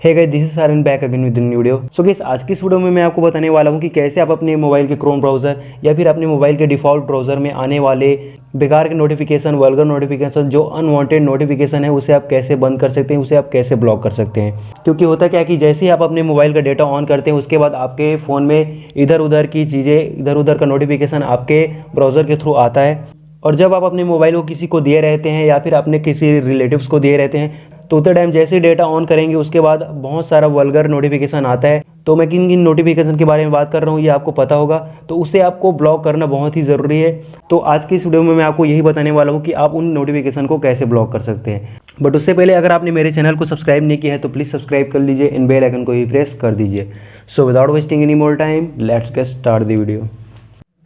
Hey guys, this is Saran back again with new video. So guys, आज की इस video में मैं आपको बताने वाला हूं कि कैसे आप अपने मोबाइल के क्रोम ब्राउज़र या फिर अपने मोबाइल के डिफ़ॉल्ट ब्राउज़र में आने वाले बेकार के नोटिफिकेशन, वल्गर नोटिफिकेशन, जो अनवांटेड नोटिफिकेशन है उसे आप कैसे बंद कर सकते हैं, उसे आप कैसे ब्लॉक कर सकते हैं। क्योंकि होता क्या है कि जैसे ही आप अपने मोबाइल का डेटा ऑन करते हैं उसके बाद आपके फ़ोन में इधर उधर की चीज़ें, इधर उधर का नोटिफिकेशन आपके ब्राउज़र के थ्रू आता है। और जब आप अपने मोबाइल को किसी को दिए रहते हैं या फिर अपने किसी रिलेटिव्स को दिए रहते हैं तो उतने टाइम जैसे ही डेटा ऑन करेंगे उसके बाद बहुत सारा वल्गर नोटिफिकेशन आता है। तो मैं किन किन नोटिफिकेशन के बारे में बात कर रहा हूँ ये आपको पता होगा, तो उसे आपको ब्लॉक करना बहुत ही ज़रूरी है। तो आज की इस वीडियो में मैं आपको यही बताने वाला हूँ कि आप उन नोटिफिकेशन को कैसे ब्लॉक कर सकते हैं। बट उससे पहले अगर आपने मेरे चैनल को सब्सक्राइब नहीं किया है तो प्लीज़ सब्सक्राइब कर लीजिए, इन बेल आइकन को भी प्रेस कर दीजिए। So without wasting any more time, let's get start the video.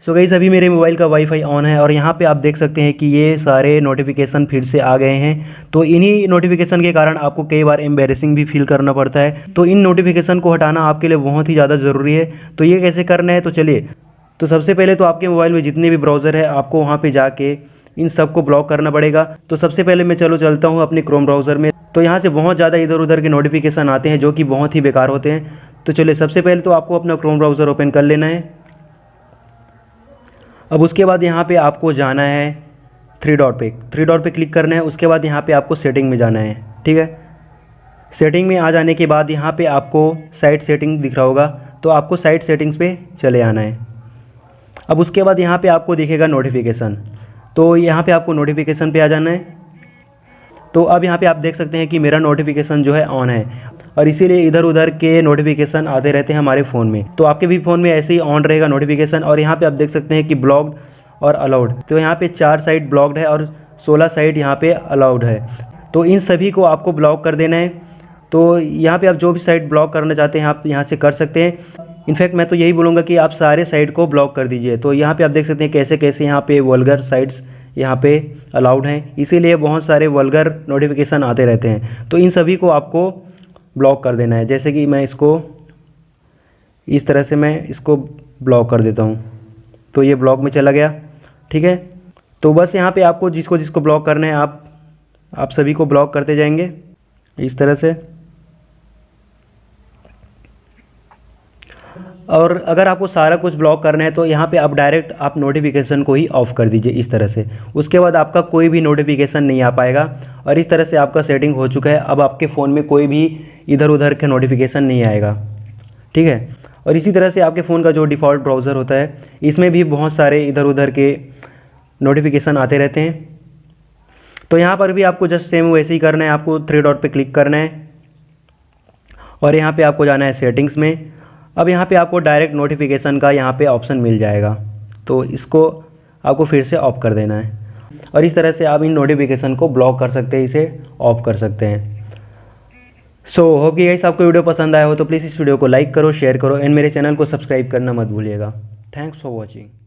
So guys, अभी मेरे मोबाइल का वाईफाई ऑन है और यहाँ पे आप देख सकते हैं कि ये सारे नोटिफिकेशन फिर से आ गए हैं। तो इन्हीं नोटिफिकेशन के कारण आपको कई बार एम्बैरेसिंग भी फील करना पड़ता है। तो इन नोटिफिकेशन को हटाना आपके लिए बहुत ही ज़्यादा ज़रूरी है। तो ये कैसे करना है, तो चलिए। तो सबसे पहले तो आपके मोबाइल में जितने भी ब्राउज़र है आपको वहाँ पर जाके इन सब को ब्लॉक करना पड़ेगा। तो सबसे पहले मैं चलता हूँ अपने क्रोम ब्राउज़र में। तो यहाँ से बहुत ज़्यादा इधर उधर के नोटिफिकेशन आते हैं जो कि बहुत ही बेकार होते हैं। तो चलिए, सबसे पहले तो आपको अपना क्रोम ब्राउज़र ओपन कर लेना है। अब उसके बाद यहाँ पे आपको जाना है थ्री डॉट पे क्लिक करना है। उसके बाद यहाँ पे आपको सेटिंग में जाना है, ठीक है। सेटिंग में आ जाने के बाद यहाँ पे आपको साइट सेटिंग दिख रहा होगा, तो आपको साइट सेटिंग्स पे चले आना है। अब उसके बाद यहाँ पे आपको दिखेगा नोटिफिकेशन, तो यहाँ पे आपको नोटिफिकेशन पे आ जाना है। तो अब यहाँ पे आप देख सकते हैं कि मेरा नोटिफिकेशन जो है ऑन है और इसीलिए इधर उधर के नोटिफिकेशन आते रहते हैं हमारे फ़ोन में। तो आपके भी फ़ोन में ऐसे ही ऑन रहेगा नोटिफिकेशन। और यहाँ पे आप देख सकते हैं कि ब्लॉक्ड और अलाउड, तो यहाँ पे 4 साइट ब्लॉक्ड है और 16 साइट यहाँ पे अलाउड है। तो इन सभी को आपको ब्लॉक कर देना है। तो यहाँ पे आप जो भी साइट ब्लॉक करना चाहते हैं आप यहाँ से कर सकते हैं। इनफैक्ट मैं तो यही बोलूँगा कि आप सारे साइट को ब्लॉक कर दीजिए। तो यहाँ पे आप देख सकते हैं कैसे कैसे यहाँ पे वल्गर साइट्स यहाँ पे अलाउड हैं, इसीलिए बहुत सारे वल्गर नोटिफिकेशन आते रहते हैं। तो इन सभी को आपको ब्लॉक कर देना है। जैसे कि मैं इसको इस तरह से मैं इसको ब्लॉक कर देता हूँ, तो ये ब्लॉक में चला गया, ठीक है। तो बस यहाँ पे आपको जिसको जिसको ब्लॉक करना है आप सभी को ब्लॉक करते जाएंगे इस तरह से। और अगर आपको सारा कुछ ब्लॉक करना है तो यहाँ पे आप डायरेक्ट आप नोटिफिकेशन को ही ऑफ़ कर दीजिए इस तरह से। उसके बाद आपका कोई भी नोटिफिकेशन नहीं आ पाएगा और इस तरह से आपका सेटिंग हो चुका है। अब आपके फ़ोन में कोई भी इधर उधर के नोटिफिकेशन नहीं आएगा, ठीक है। और इसी तरह से आपके फ़ोन का जो डिफ़ॉल्ट ब्राउज़र होता है इसमें भी बहुत सारे इधर उधर के नोटिफिकेशन आते रहते हैं। तो यहाँ पर भी आपको जस्ट सेम वैसे ही करना है। आपको थ्री डॉट पे क्लिक करना है और यहाँ पे आपको जाना है सेटिंग्स में। अब यहाँ पे आपको डायरेक्ट नोटिफिकेशन का यहाँ पे ऑप्शन मिल जाएगा, तो इसको आपको फिर से ऑफ़ कर देना है। और इस तरह से आप इन नोटिफिकेशन को ब्लॉक कर सकते हैं, इसे ऑफ़ कर सकते हैं। सो होप कि गाइस आपको वीडियो पसंद आया हो तो प्लीज़ इस वीडियो को लाइक करो, शेयर करो एंड मेरे चैनल को सब्सक्राइब करना मत भूलिएगा। Thanks for watching.